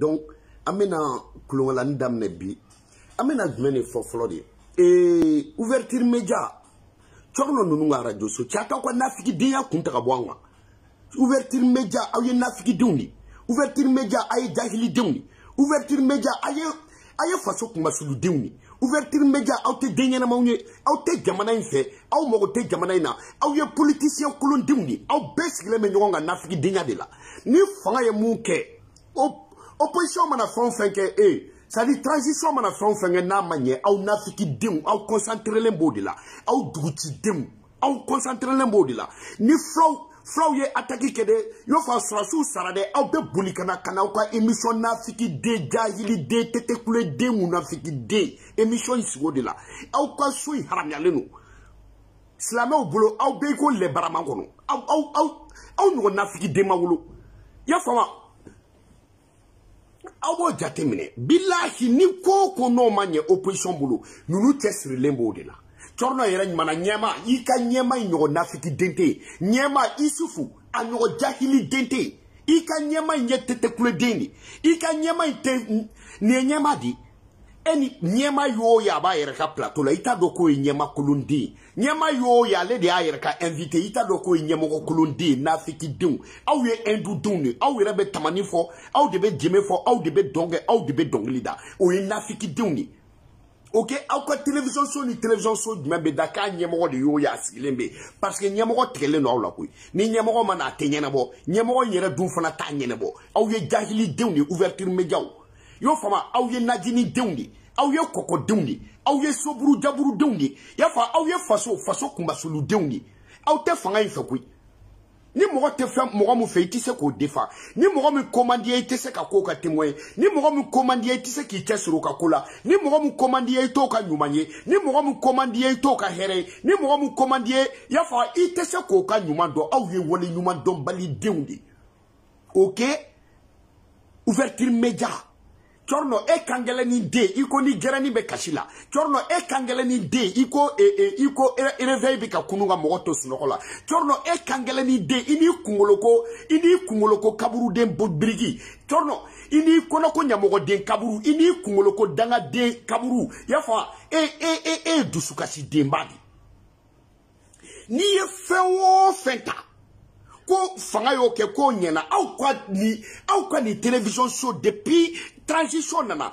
Donc, amena kulongala ndamne bi. Amena dmene foflodi. Et ouverture média. Chorno nunga radio so chata kwa nafiki dinya kunta kabwanga. Ouverture média aye nafiki duni. Ouverture média aye jahili duni. Ouverture média aye faso kumasulu duni. Ouverture média aute dinya na maunye aute jamana infe au mogote jamana ina au ye politicien kulon duni au besikle menjonga nafiki dinya de la. Ni fanga ye munke opposition mana fon fenke ça dit transition mana fon fenke na manye au nafiki dim au concentrer lembo de la au duguti dim au concentrer lembo de la ni flow ye attaque kede yo fa srasu sarade au be bulikana kana kwa émission nafiki de jahili de tete kule de munafiki de émission isigo de la au kwa sui haram ya lenu slama au bolo au be ko le baramangono au no nafiki de mawulo ya fama awo jatemine billahi ni ko no manye opposition bulu nunu tesri lembo de la torno yera nyama nyama ika nyama nyogo nafiki dente nyama isufu anyogo jahili dente ika nyama nyetete kule deni ika nyama ite ne nyama di eni nyama yo ya ba yera ka plateau la ita doko nyama kulundi nyama yo ya le de ayera ka invité ita doko nyama ko kulundi nafiki dun aw ye endu dun aw yera be tamani fo aw de be jeme fo aw de be donge aw de be donglida o ye nafiki dun ni ok aw ko télévision so membe daka nyama de yo ya silembe parce que nyama ko tele no la koy ni nyama ko mana tenyena bo nyama ko yera dun fana ta nyena bo aw ye jahili dun ni ouverture média yo fama aw ye najini dewni aw ye koko dewni aw ye soburu jaburu dewni ya fa aw ye faso kumbasulu dewni aw te fanga ife kuy ni mogo te fam mogo mu fe tise ko defa ni mogo mu commandier tise ka ko ka témoin ni mogo mu commandier tise ki tesuru ka kula ni mogo mu commandier to ka nyumanye ni mogo mu commandier to ka here ni mogo mu commandier ya fa itese ko ka nyumando aw ye wole nyumando bali dewni ok ouverture média Chorno kangele ni de iko ni gerani be kashila chorno kangele ni de iko réveil be ka kununga mogoto sinokola chorno kangele ni de ini kungoloko kaburu den bodbrigi chorno ini konoko nyamogo den kaburu ini kungoloko danga den kaburu yafa dusukasi dembadi ni ye fewo fenta ko fanga yo ke ko nyena au kwa ni télévision show depuis transition nana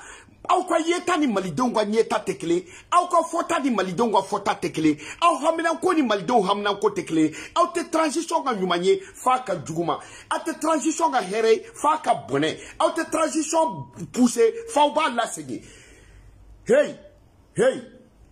au kwa yeta ni malidongwa nyeta tekle au kwa fota ni malidongwa fota tekle au hamina ko ni malidong hamina ko tekle au te transition ga nyumanye fa ka juguma a te transition ga here fa ka bone au te transition pousser fa ba la segi hey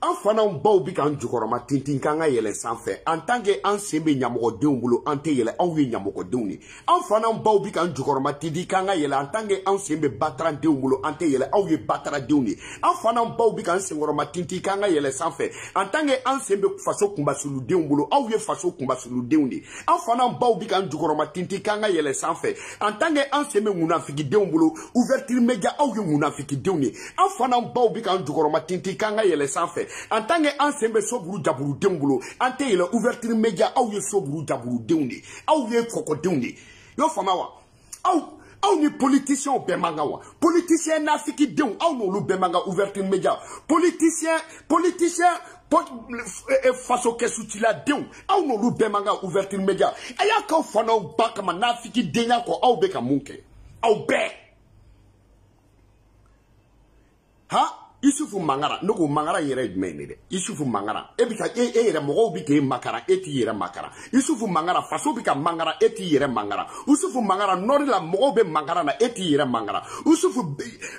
Enfana baw bi kan jukoroma tintin kanga yele sanfɛ en tant que an sembe ɲamɔgɔdenw bolo an tɛ yɛlɛ anw ye ɲamɔgɔdenw ni an fana baw bi kan jukoroma tintin kanga yɛlɛ en tant que an sembe bataradenw bolo an tɛ yɛlɛ aw ye bataradenw ni an fana baw bi kan senkɔrɔma tintin kanga yɛlɛ sanfɛ en tant que an sembe faso kunbasuludenw bolo aw ye faso kunbasuludenw ni an fana baw bi kan jukoroma tintin kanga yɛlɛ sanfɛ en tant que an sembe munafikidenw bolo ouverture média aw ye munafikidenw ni an fana baw bi kan jukoroma tintin kanga yɛlɛ sanfɛ en tant que an sembe soburu jaburu dengulo ante yele ouverture média aw ye soburu jaburu denni aw ye koko denni yo fama wa aw ni politicien be manga wa politicien nafiki den aw no lu be manga ouverture média politicien faso kesutila den aw no lu be manga ouverture média aya ka fana ba kama nafiki denya ko aw be ka munke aw be ha Isufu mangara nuko mangara yere jumɛn de Isufu mangara e bika yere mɔgɔw bi ke makara e ti yere makara Isufu mangara faso bika mangara e ti yere mangara Isufu mangara nord la mɔgɔw be mangara na e ti yere mangara Isufu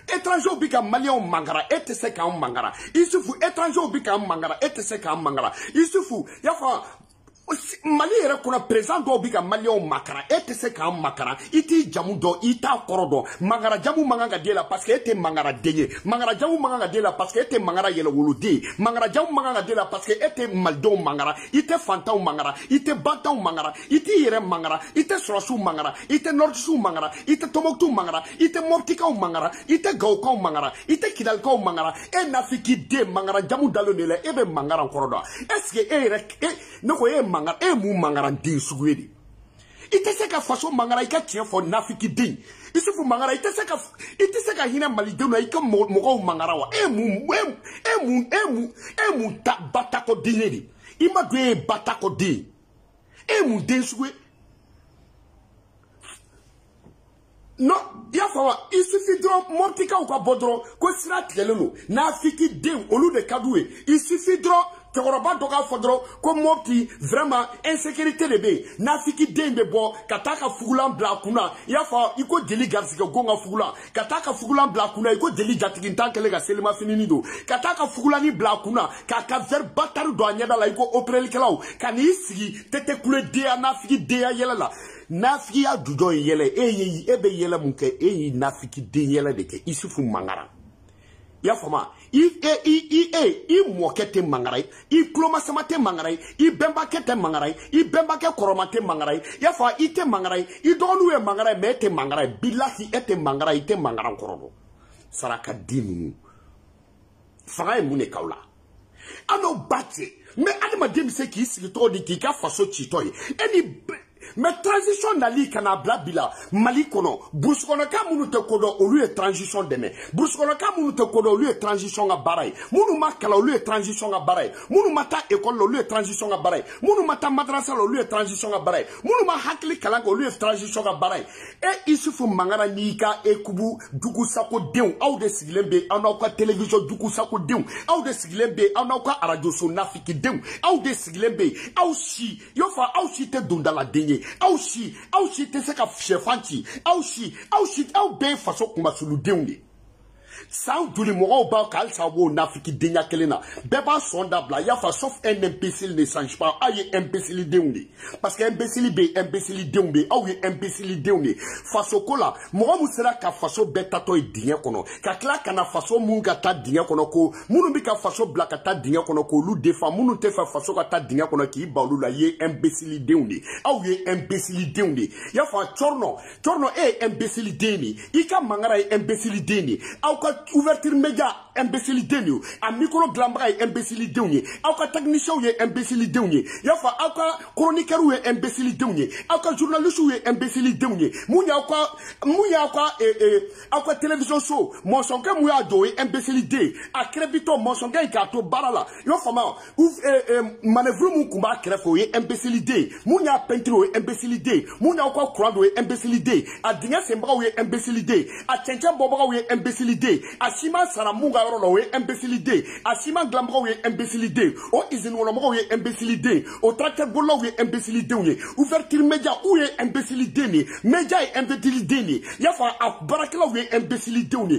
étranger bika malien mangara e te se kan mangara Isufu étranger bika mangara e te se kan mangara Isufu yafa Mali yɛrɛ kɔnɔ président dɔw bi ka malien makara e tɛ se k'an makara i t'i jamu dɔn i t'a kɔrɔ dɔn mangara jamu man kan ka di e la parce que e tɛ mangara den ye mangara jamu man kan ka di e la parce que e tɛ mangara yɛlɛwoloden ye mangara jamu man kan ka di e la parce que e tɛ malidenw mangara i tɛ fantanw mangara i tɛ bantanw mangara i t'i yɛrɛ mangara i tɛ sɔrɔsiw mangara i tɛ nɔrdisiw mangara i tɛ tɔnbɔkutu mangara i tɛ mɔptikaw mangara i tɛ gawukaw mangara i tɛ kidalikaw mangara e nafiki den mangara jamu dalen de la e bɛ mangara kɔrɔ dɔn est ce que e yɛrɛ ne ko e mangara e mu mangara den sugu ye de Il te sait que façon mangara il tient for nafiki din. Il se fout mangara il te sait que hina malideu na ika mogo mangara wa. Emu ta batako dineri. Ima dwe batako din. Emu den soué. Non, il y a il suffit de monter ou quoi bodro, quoi sera trello, n'a fiki de au lieu de cadoué. Il suffit de Toroba doga fodro, comme mopti, vraiment, insécurité de bé, n'a fiki de bo, kataka foulan blakuna, il y a iko deli garsika gonga foulan, kataka foulan blakuna, iko deli jatikintan kelega selema fininido, kataka foulan blakuna, kaka ver bataru douaniada la iko opreli kelao, kani isi, tete kule dea na fiki dea yela. Nafiki ya dujo yele ebe yele munke nafiki de yele deke isufu mangara ya fama i mokete mangara i kloma samate mangara i bemba kete mangara i bemba ke koromate mangara ya fa ite mangara i donu e mangara mete mangara billahi ete mangara ite mangara korodo saraka dinu fanga e mune kaula ano bache me adama dem se ki sigi to di ki ka faso chitoy eni. Mais transition nali kana blabila Mali kono bourse kono ka munu te kodo au lieu transition deme bourse kono ka munu te kodo au lieu transition ga baray munu makala au lieu transition ga baray munu mata école au lieu transition ga baray munu mata madrasa au lieu transition ga baray munu ma hakli kala au lieu transition ga baray et il suffit mangara nika e kubu dugu sako dew aw de siglembe anawka télévision dugu sako dew aw de siglembe anawka radio so nafiki dew aw de siglembe aw si yo fa aw si te dundala denye Aushi te se ka chefanti Aushi be façon kuma sulu deunde Sao duli mogo ba kal sabo nafiki denya kelena beba sonda bla ya fa sauf un imbécile ne change pas aye imbécile deunde parce que imbécile deunde aye imbécile deunde façon kola mogo musera ka façon beta to dinya kono ka kla kana façon munga ta dinya kono ko munu bi ka façon bla ka ta dinya kono ko lu defa munu te fa façon ka ta dinya kono ki ba lu la ye imbécile deunde aye imbécile deunde ya fa chorno imbécile deni ika mangara imbécile deni ouverture média imbécile denio a micro glambra imbécile denio auka technicien ye imbécile denio ya fa auka chroniqueur ye imbécile denio auka journaliste ye imbécile denio munya auka télévision show mon son que muya do imbécile de a crébito mon son ka to barala yo fa ma manœuvre mu kumba crefo ye imbécile de munya peinture ye imbécile de munya auka croix ye imbécile de a dinga sembra ye imbécile de a tchencha boba ye imbécile de Ashima Saramunga Rolo, imbécilité. Ashima Glambro, imbécilité. O Izinwolomo, imbécilité. O Tracteur Bolo, imbécilité. Ouverture média, ou imbécilité. Média et imbécilité. Yafa a Barakla, imbécilité. Ou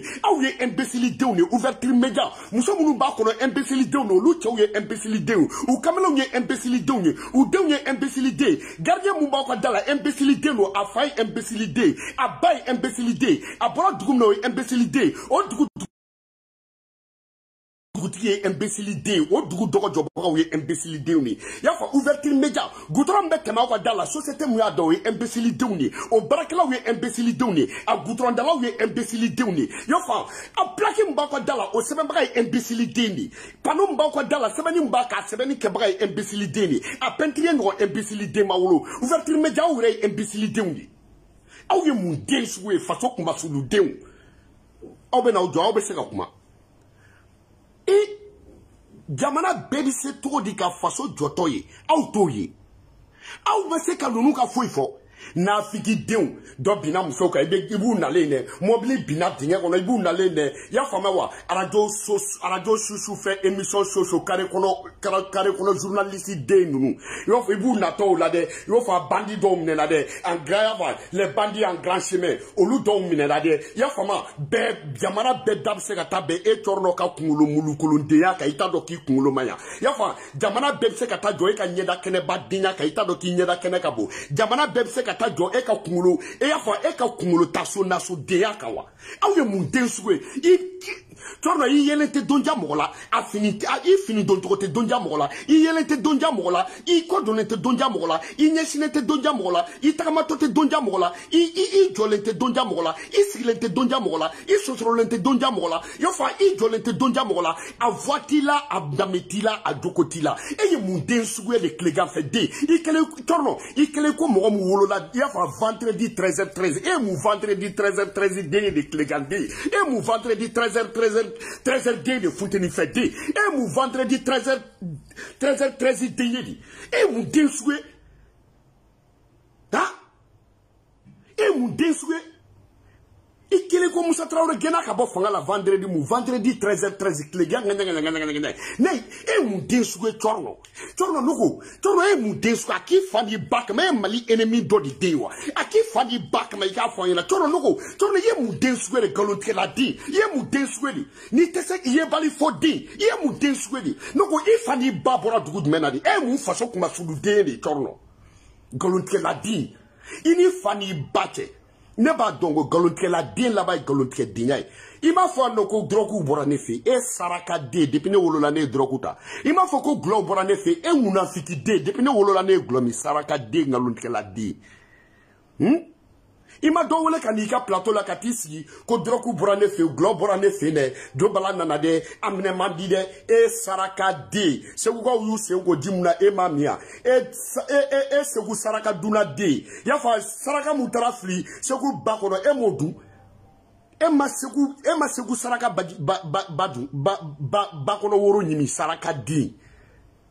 imbécilité. Ouverture média. Moussamou Bakono, imbécilité. Lucha, imbécilité. Ou Camelon, imbécilité. Ou Dewye, imbécilité. Gardien Moubaka Dala, imbécilité. A Faye, imbécilité. A Baye, imbécilité. A Boradouno, imbécilité. Goutier imbécilité, au dogo jobo imbécilité ni. Ya fa ouverture média. Goutron mbete ma wa dans la société muya do imbécilité ni. Au barakla wi imbécilité ni. A goutron dala wi imbécilité ni. Ya fa a plaqué mbako dala au sebembra imbécilité ni. Pano mbako dala sebeni mbaka sebeni kebra imbécilité ni. A pentrier no imbécilité mawlo. Ouverture média ou imbécilité ni. Aw ye mun den suwe façon kuma sulu den. Aw be na o jo aw be se ka kuma. Et jamana bedi se to di ka faso joto ye aw to ye aw be se ka nunu ka foi fo na fiki deun do bina muso ka ibu na le ne mobile bina dinga kono ibu na le ne ya fama wa radio susu fait émission soso kare kono journaliste de nunu yo fa ibu na to la de yo fa bandi do mine la de en grave les bandits en grand chemin olu do mine la de ya fama be jamana be dab se ka tabe e torno ka kumulo mulukulu de ya ka ita do ki kumulo maya ya fa jamana be se ka ta joy ka nyeda kene ba dinya ka ita do ki nyeda kene ka bo jamana be se ka ta jo e ka kumulo e ya fa e ka kumulo taso naso de ya ka wa aw ye mun den suwe Torno I yelente donja mogola afini I fini don togote donja mogola I yelente donja mogola I kodonete donja mogola I nyesinete donja mogola I tagamatote donja mogola I jolente donja mogola I silente donja mogola I sosorolente donja mogola yofa I jolente donja mogola a voitila a dametila a jokotila e ye munden sugue le klegan fait de I kele torno I kele ko mogo mu wolola yafa vendredi 13h13 e mu vendredi 13h13 de klegan de e mu vendredi 13h de Fonteni fait de e mu vendredi 13h13 de yedi e mu den sugue ha e mu den sugue I kele ko Musa Traoré gena ka bo fanga la vendredi 13h13 klegan ne e mu den sugue torno nuko torno e mu den sugue aki fani back me mali ennemi do di dewa aki fani back me ka fanya torno nuko torno ye mu den sugue de galonte la di ye mu den sugue ni tese ye bali fodi ye mu den sugue nuko I fani babora dugud menadi e mu faso kuma sudu de ni torno galonte la di ini fani bate ne ba dongo galonte la di la ba galonte dinya ima fo no ko drogu bora ne fe e saraka de depuis ne wolola ne drogu ta ima fo ko glo bora ne fe e nguna fiti de depuis ne wolola ne glo mi saraka de galonte la di ima do wole kanika plateau la katisi ko drogu bora ne fe glo bora ne fe ne do bala nana de amne mandi de e saraka de se go yu se go dimuna e mamia e se go saraka duna de ya fa saraka mutara fli se go bakono e modu e masegu saraka badu bakono woro nyimi saraka di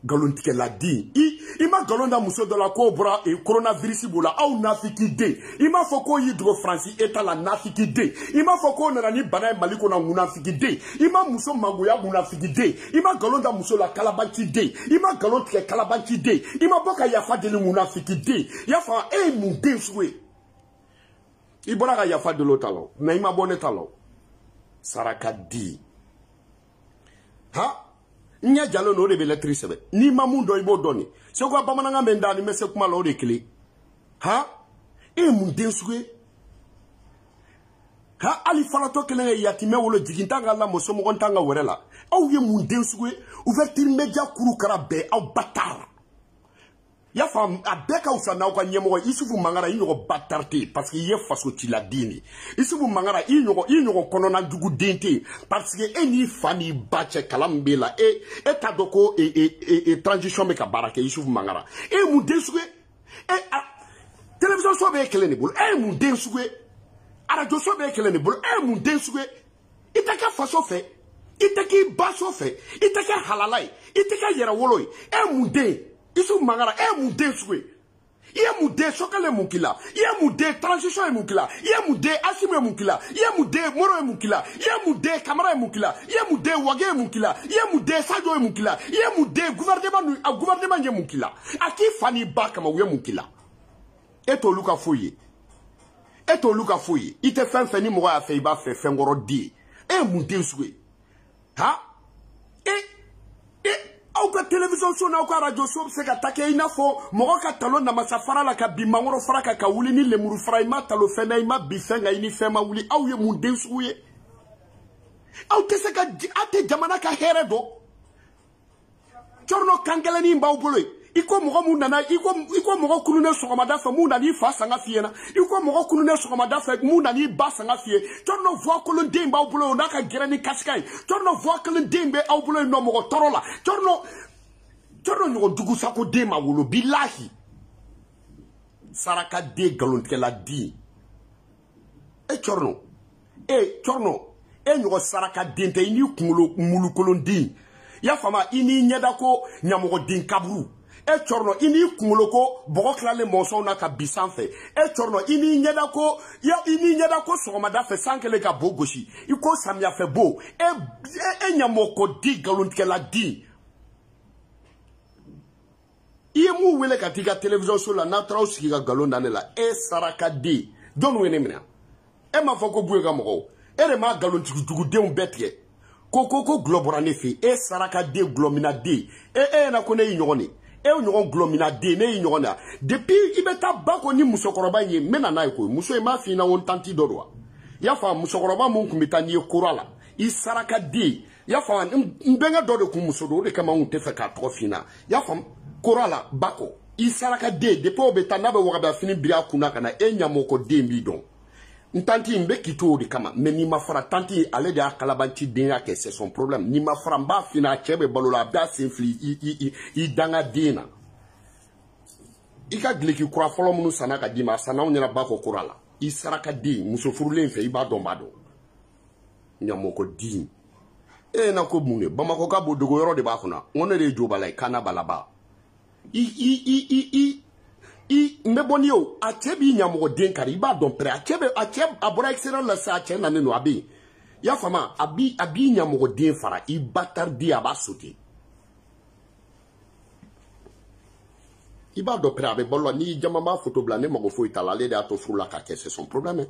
galontike la di ima galonda muso de la cobra et coronavirus bola au nafiki de ima foko yidro franci eta la nafiki de ima foko nani bana maliko na munafiki de ima muso mangoya munafiki de ima galonda muso la kalabanti de ima galontike kalabanti de ima boka yafa de munafiki de yafa e mu denswe ibora ka yafa de l'otalo na ima bonne talo saraka di ha nya jalo no de beletri sebe ni mamundo ibo doni se ko bamananga mendani mese kuma lo de kle ha e mu denswe ha ali falato kele yatime wolo jigintanga la mo somo kontanga werela aw ye mu denswe ouverture media kuru karabe aw batar ya fam abeka usana kwa nyemo isufu mangara inyo batarte parce que ye faso tiladini isufu mangara inyo kono na dugu dente parce que eni fani bache kalambela e tadoko transition me ka barake isufu mangara e mu deswe télévision so be keleni bol e mu deswe radio so be keleni bol e mu deswe itaka faso fe itaki baso fe itaka halalai itaka yera woloi e mu de Isu mangara e mu deswe ye mu de sokale mukila ye mu de transition e mukila ye mu de asime mukila ye mu de moro e mukila ye mu de camara e mukila ye mu de wage e mukila ye mu de sajo e mukila ye mu de gouvernement ye mukila aki fani baka ma we mukila eto luka foye ite feni mo ya fe ba fe fengoro di e mu deswe ha au ka télévision so na au ka radio so se ka take ina fo mo ka talon na masafara la ka bimangoro fraka ka wuli ni lemuru fraima talo fena ima bifenga ini fema wuli au ye munde suye au te se ka ate jamana ka heredo chorno kangela ni mba ubolo iko mo mu nana iko mo kunu ne so mada fa mu na ni fa sanga fiena iko mo kunu ne so mada fa mu na ni ba sanga fie chorno vo ko le demba ubolo na ka gerani kaskai chorno vo ko le dembe au ubolo no mo torola chorno nyo dugu sako dema wolo billahi saraka de galonte la di e chorno nyo saraka dente ini kumulo mulu kolondi ya fama ini nyeda ko nyamogo din kaburu e chorno ini kumulo ko bogo klale monson na ka bisanfe e chorno ini nyeda ko sogomada fe sankele ka bogoshi iko samya fe bo e nyamoko di galonte la di iye mu wele katika television so la na trausiki ga galon dane la e saraka di don wene mina e ma foko buye ga mo e re ma galon tugu de un betie ko globora ne fi e saraka de glomina de na ko ne yinyoni e nyon glomina de ne yinyona depuis ibeta bako ni musokoroba ye mena na ko muso e ma fi na won tanti dodwa ya fa musokoroba mun kumita ni kurala I saraka di. Ya fam mbenga do de kumuso do de kama unte fe ka trofina. Ya fam korala bako. I saraka di depo be tanabe wakabe fini bria kuna kana nyamoko di mbidon. Ntanti mbe kito de kama mais ni ma fara tanti ale de akalabanti denya ke c'est son problème ni ma fara mba fina chebe balola ba sinfli i danga dina ika gleki kura folo munu sana ka dima sana unyana ba ko kurala I saraka di muso furulen fe iba don bado nyamoko di na ko mune bamako ka bodogo yoro de ba kuna ngone de jobalai kana balaba I mbeboni yo achebi nyamogo denkari iba don pre achebe abora excellent la sa ache na neno abi ya fama abi nyamogo den fara I batardi aba sote iba don pre abe bolo ni jamama photo bla ne mago fo itala le da to frula ka c'est son problème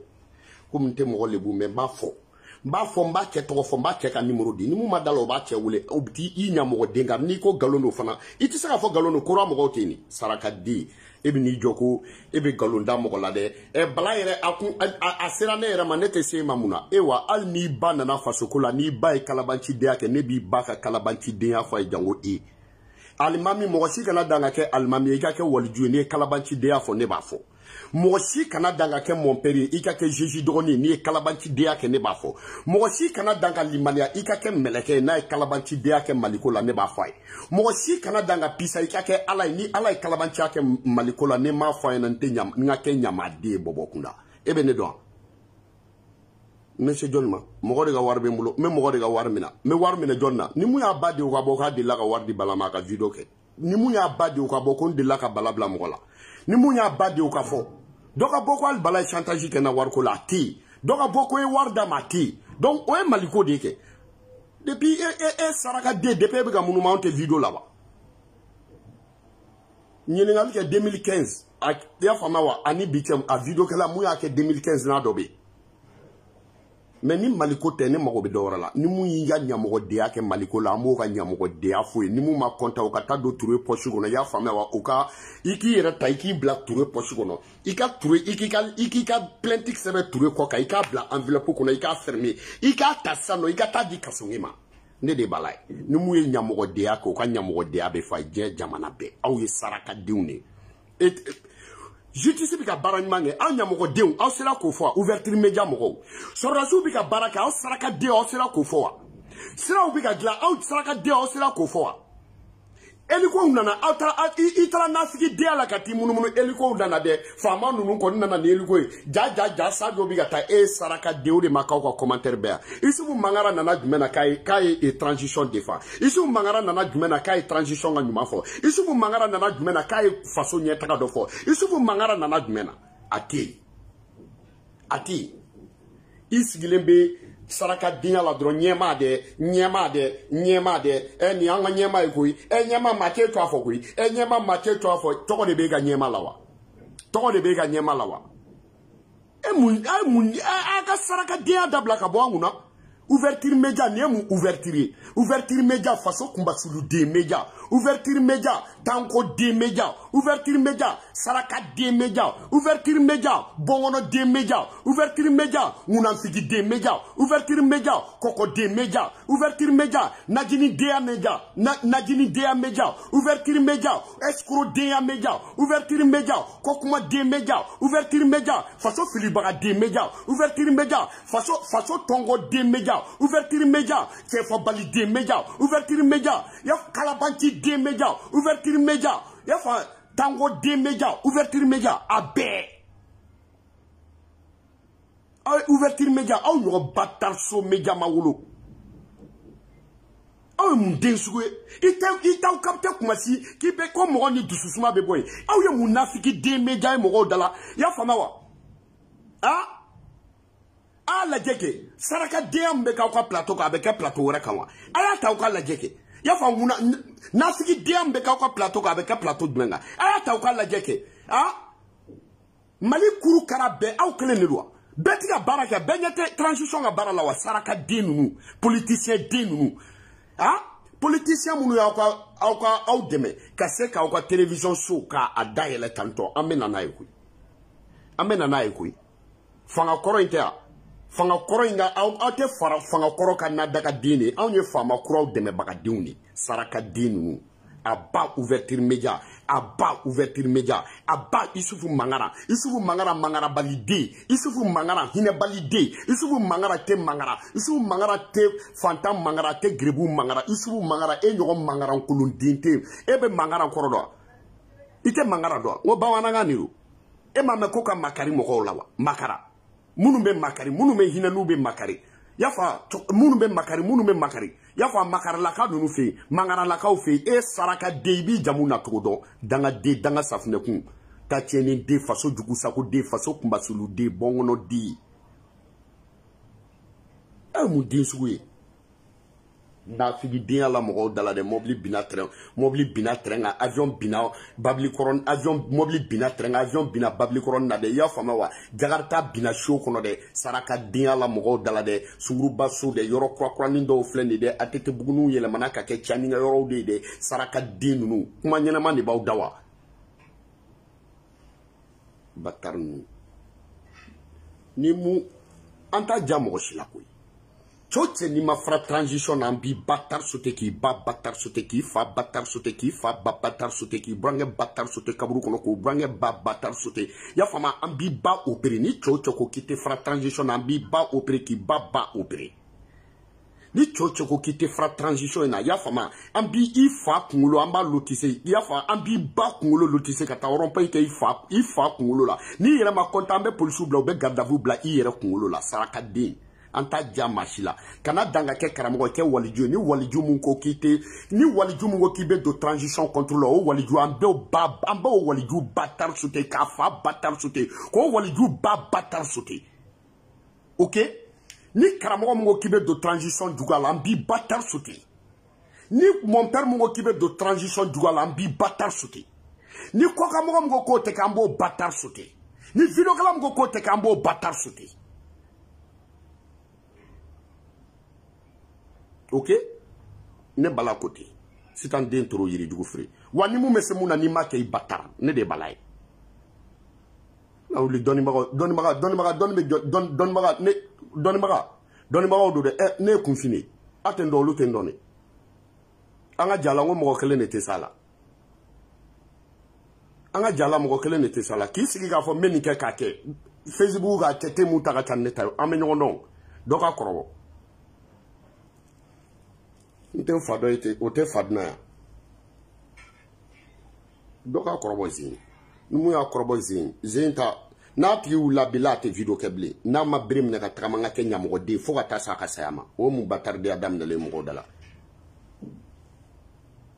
comme nte mo lebu me ba fo mba che to fo mba che ka numéro di ni mu madalo ba che wule obti I nyamogo denga ni ko galono fana iti saka fo galono ko ramogo teni saraka di ebi ni joko ebe galonda mogola de bala yere asera ne yere manete se mamuna ewa al ni ba nana fasokola ni ba e kalabanci de ake ne bi ba ka kalabanci de ya fa jango alimami mogosi kana danga ke alimami ika ke waliju ne kalabanci de ya fo ne ba fo mogosi kana danga ke mon père ika ke jeji dogoni ni kalabanci de ake ne ba fo mogosi kana danga limania ika ke meleke na kalabanci de ake malikola ne ba fo mogosi kana danga pisa ika ke alai ni alai kalabanci ake malikola ne ma fo na nte nyam nga ke nyama de bobokunda ebe ne do Monsieur Johnma mogo de ga warbe mbulo me mogo de ga warmina me warmina jonna ni mu ya badi o ka boka de la ka wardi balama ka video ke ni mu ya badi o ka bokon de la ka balabla mogola ni mu ya badi o ka fo doka boko al balay chantage ke na war ko la ti doka boko e warda mati donc o e maliko de ke depuis saraka de depuis be ga monument te video là ba nyele ngal ke 2015 ya fama wa ani bitem a video ke la mu ya ke 2015 na dobe mais ni maliko te ne mago be dora la ni mu ya nyamogo de yake maliko la mo ka nyamogo de afo ni mu ma konta o ka ta do trouver poche gono ya fama wa o ka iki era ta iki black trouver poche gono ika trouver iki ka plentique sebe trouver ko ka ika bla enveloppe ko na ika fermer ika ta sano ika ta di kasongema ne de balai ni mu ye nyamogo de yake o ka nyamogo de abe fa je jamana be aw ye saraka diune justice bika baranymange aw nyamogo dew aw sera ko fo ouverture media mogo sorasu bika baraka aw saraka de aw sera ko fo sera bika gla aw saraka de aw sera ko fo eliko nana aw tara itara nafiki de ala kati munumunu eliko nana de fama nunu ko nana ne eliko ja sadio bika ta saraka de o de makaw ko commentaire be isubu mangara nana jumena kai transition defa isubu mangara nana jumena kai transition ga nyuma fo isubu mangara nana jumena kai faso nyeta ga do fo isubu mangara nana jumena ati isgilembe saraka dinya la dro nyema de ni anga nyema ikui nyema make to afo kui nyema make to afo toko de bega nyema lawa aka saraka dinya dabla ka bo anguna ouverture média nemu ouverture média façon kumba sulu de média ouverture média tanko de média ouverture média saraka de média ouverture média bongono de média ouverture média munamfiki de média ouverture média koko de média ouverture média najini de média najini de média ouverture média escro de média ouverture média kokuma de média ouverture média façon filibaga de média ouverture média façon tongo de média ouverture média c'est faut valider média ouverture média ya kalabanti de média ouverture média ya fa tango de média ouverture média abe ouverture média au no batar so média mawulo aw mun densugo itaw kapte kuma si ki be ko mo ni dususuma be boy aw ye munafiki de média mo dala ya fa mawa la jeke saraka dem be ka plateau ka be ka plateau wora kanwa aya taw ka la jeke ya fa nguna nafiki dem be ka plateau ka be ka plateau dmenga aya taw ka la jeke mali kuru karabe aw kele ne loi betika baraka benyete transition ga barala wa saraka denunu politicien denunu politicien munu ya aw deme ka se ka aw television show ka adayele tanto amena na ekuy fanga koro inter fanga koro inga aw te fara fanga koro ka na daga dine aw ye fama koro deme baga diuni saraka dinu aba ouverture média aba ouverture média aba isufu mangara mangara balide isufu mangara hine balide isufu mangara te fantam mangara te grebu mangara isufu mangara e nyogo mangara kulun dinte ebe mangara koro do ite mangara do wo bawana nganiru e ma me ko ka makari mo ko lawa makara munu be makari munu me hina nu be makari yafa munu be makari yafa makara la ka nunu fe mangara la ka fe e saraka debi jamuna todo danga de danga safne kun ta tieni de faso jugu sako de faso kumbasulu de bongono di e mu din suwe na figi din la mo dala de mobili bina train avion bina babli koron avion mobili bina train avion bina babli koron na de ya fama wa jagarta bina show kono de saraka din la mo dala de suruba so de yoro kwa nindo flende de atete bugunu yele manaka ke chani yoro de saraka din nu kuma nyana mani baw dawa batarnu ni mu anta jamo shila koy Choche ni ma fra transition ambi batar sote ki ba batar sote ki fa batar sote ki fa ba batar sote ki brange batar sote kaburu kono ko brange ba batar sote ya fama ambi ba opere ni choche ko kite fra transition ambi ba opere ki ba opere ni choche ko kite fra transition na ya fama ambi ifa kungulo amba lotise ya fa ambi ba kungulo lotise kata rompa ite ifa kungulo la ni yera ma kontambe polisu bla be garda vous bla yera kungulo la saraka din anta jamashila kana danga ke karamo ke waliju ni waliju mun ko kite ni waliju mun ko kibe de transition contrôle o waliju ambe o waliju batar soute ka fa batar soute ko waliju batar soute OK ni karamo mun ko kibe de transition dugala ambi batar soute ni mon père mun ko kibe de transition dugala ambi batar soute ni ko kamo mun ko te kambo batar soute ni video kala mun ko te kambo batar soute OK ne bala côté c'est un den toro yiri dugu fré wani mu mese muna ni make batar ne de balay na wuli doni maga do de ne confine atendo lu tendone anga jala ngo mo kele ne te sala anga jala mo kele ne te sala ki sigi ga fo meni ke ka ke Facebook ga tete mu taga tanne ta amenyo non doka korobo nte fado ite ote fadna doka korobo zin numu ya korobo zin ta na piu la bilate video keble na ma brim ne ka tramanga kenya mo de fo ka sa ka sayama o mu batarde adam na le mo dala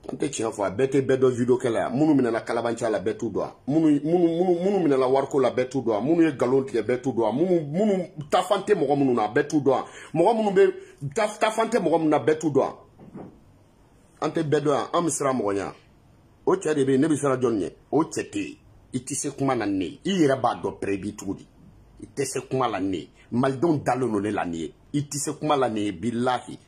ante chia fo abete bedo video kala munu mina na kalabancha la betu do munu mina la warko la betu do munu ye galonti ya betu do munu tafante mo munu na betu do mo munu be tafante mo na betu do ante bedo am sira mo nya o tiade be ne bi sara jonne o tiete itise kuma na ne ira ba do prebi tudi itise kuma la ne maldon dalono ne la ne itise kuma la ne billahi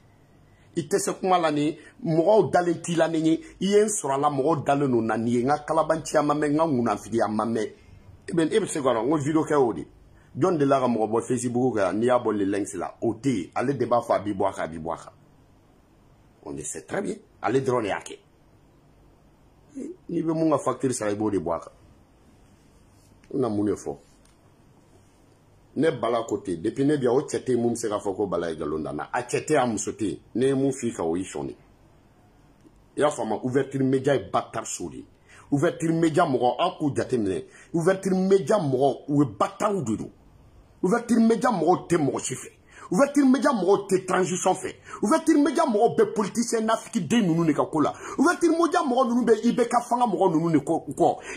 itise kuma la ne mo dalenti la ne yen sura la mo dalono na ne nga kalabanti amame nga nguna fidi amame ebe se gora ngo video ke odi John de la mo bo Facebook ga ni abol le links la oti ale débat fa bi boaka on le sait très bien allez drone yake ni be munga factory sa ibo de boaka na mune fo ne bala côté depuis ne bia o tete mum se ga foko bala igalonda na a tete am sote ne mu fi ka o yishoni ya fama ouverture média e batar souri ouverture média mo aku jatemne ouverture média mo we batar ududu ouverture média mo te mo chife ouverture média mo te transition fait ouverture média mo be politicien nafiki de nunu ne ka kola ouverture média mo nunu be ibe ka fanga mo nunu ne ko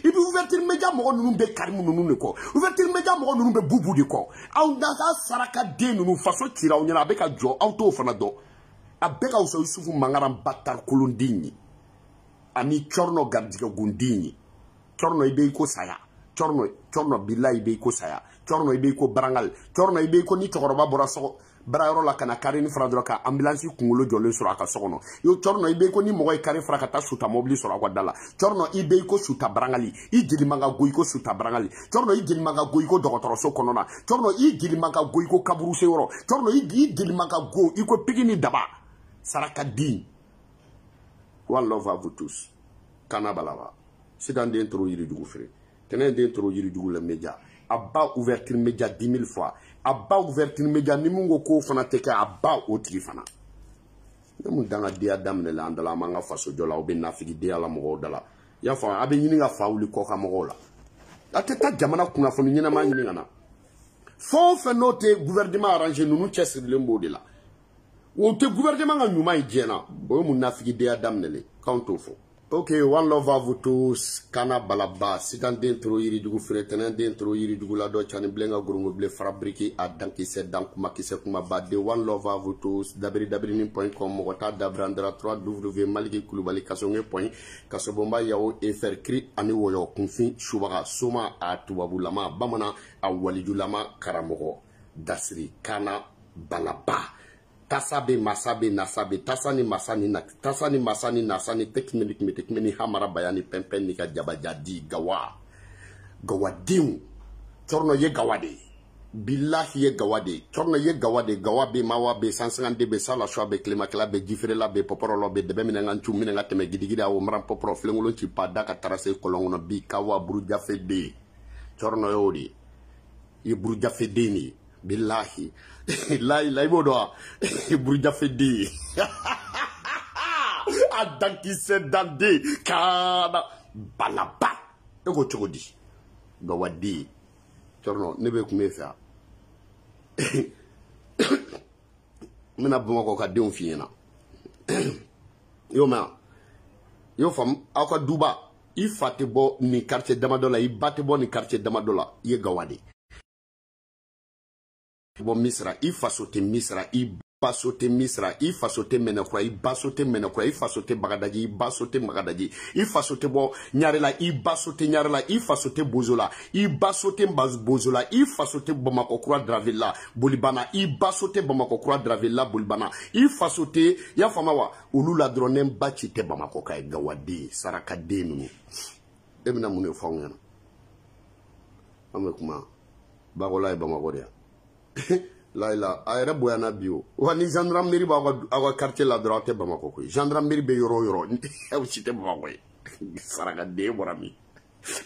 ibi ouverture média mo nunu be karim nunu ne ko ouverture média mo nunu be bubu de ko aw da saraka de nunu faso tira onyana be ka jo auto fana do abeka uso yusufu mangaram batar kulundini ani chorno gardiga gundini chorno ibe ko saya chorno billahi ibe ko saya chorno ibe ko barangal chorno ibe ko ni tokoroba bora so bara la kana kari ni fara dɔrɔn ka ambulance kunkolo jɔlen sɔrɔ a ka so kɔnɔ yo cɔrɔnɔ i bɛ ko ni mɔgɔ ye kari fara ka taa suta mobili sɔrɔ a ka da la cɔrɔnɔ i bɛ ko suta barangali i jeli man ka go i ko suta barangali cɔrɔnɔ i jeli man ka go i ko dɔgɔtɔrɔso kɔnɔna cɔrɔnɔ i jeli man ka go i ko kaburuse yɔrɔ cɔrɔnɔ i jeli man ka go i ko pigi ni daba saraka di. One love à vous tous. Kana balaba. C'est dans des trop yiridugu frère. Tenez des trop yiridugu le média. Abba ouverture média 10 000 fois. Abba ouverture média ni mungo ko fana teke abba otigi fana. Nemu danga dia damne la andala manga faso jola obe nafigi dia la mogo dala. Ya fa abe nyini nga fa uli ko ka mogo la. Ateta jamana kuna fonu nyina ma nyini ngana. Fon fe note gouvernement arrangé nous chess le mbo de la. Ou te gouvernement nga nyuma ijena. Bo mu nafigi dia damne le. Kanto fo. Ok, one love à vous tous. Kana balaba. Si dans dentro yiri dugu frère, tenant dentro yiri dugu la do chani blenga gurungo ble fabriqué à danki se dankuma ki se kuma bade. One love à vous tous. dabri.com mogota dabrandra 3 w maliki kulubali kasonge point kasobomba yao e faire cri ani woyo kunfin shubaga soma a tubabulama bamana a walijulama karamogo dasri kana balaba. Tasabe masabe nasabe tasani masani nasani tekmeni hamara bayani pempen nika jabajadi gawa gawadin torno ye gawade billahi ye gawade torno ye gawade gawabe mawabe sansangande be sala shwabe klimakla be jifrela be poporolo be debe minanga nchu minanga teme gidigida o mram poporo flengolo ci pada ka tarase kolongono bi kawa buruja fede torno yodi ye buruja fede ni billahi lai bodoa bruja fedi adanki se dande kana balaba ego chogodi gawadi torno nebe kumefa mina bongo ka deun fiena yo fam aka duba ifate bo ni quartier damadola i bate bo ni quartier damadola ye gawadi bon misra i fasote misra i basote misra i fasote menekura i basote menekura i fasote bagadaji i basote bagadaji i fasote bo nyarela i basote nyarela i fasote bozola i basote bozola i fasote Bamako Kura Dravilla bolibana i basote Bamako Kura Dravilla bolibana i fasote ya famawa ulula dronem bachi te Bamako kay gawadi saraka denu ebina mune fawngana amekuma bagola e Bamako dia Laila, ayere boyana bio. Wani gendarmerie ba awa quartier la droite Bamako ko. Gendarmerie be yoro. E cité Bamako. Saraka de borami.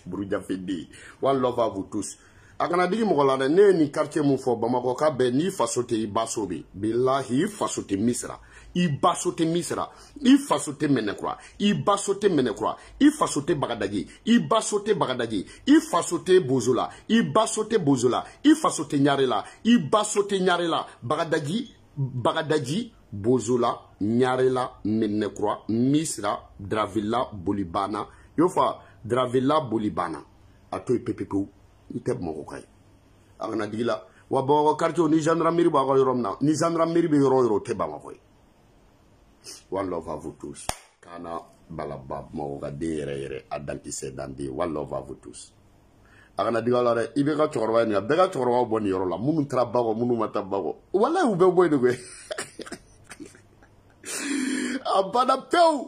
Bruja fedi. One love à vous tous. Akana digi mogola ne ni quartier mu fo Bamako ka be ni fasote i basobe. Billahi fasote misra. I basote misra. I fasote menekwa. I basote menekwa. I fasote bagadaji. I basote bagadaji. I fasote bozola. I basote bozola. I fasote nyarela. I basote nyarela. Bagadaji bozola nyarela menekwa misra dravilla bolibana. Yofa dravilla bolibana. Atoy pepepo. Iteb moko kay. Akana digila wabo quartier ni gendarmerie ba ko yoromna. Ni gendarmerie be yoro te Bamako. One love à vous tous. Kana balaba moga dere adanki se dandi. One love à vous tous. Akana digala re ibeka chorwa ni bega chorwa boni yoro la munu trabago munu matabago. Wala ube boy de gwe. Abana peu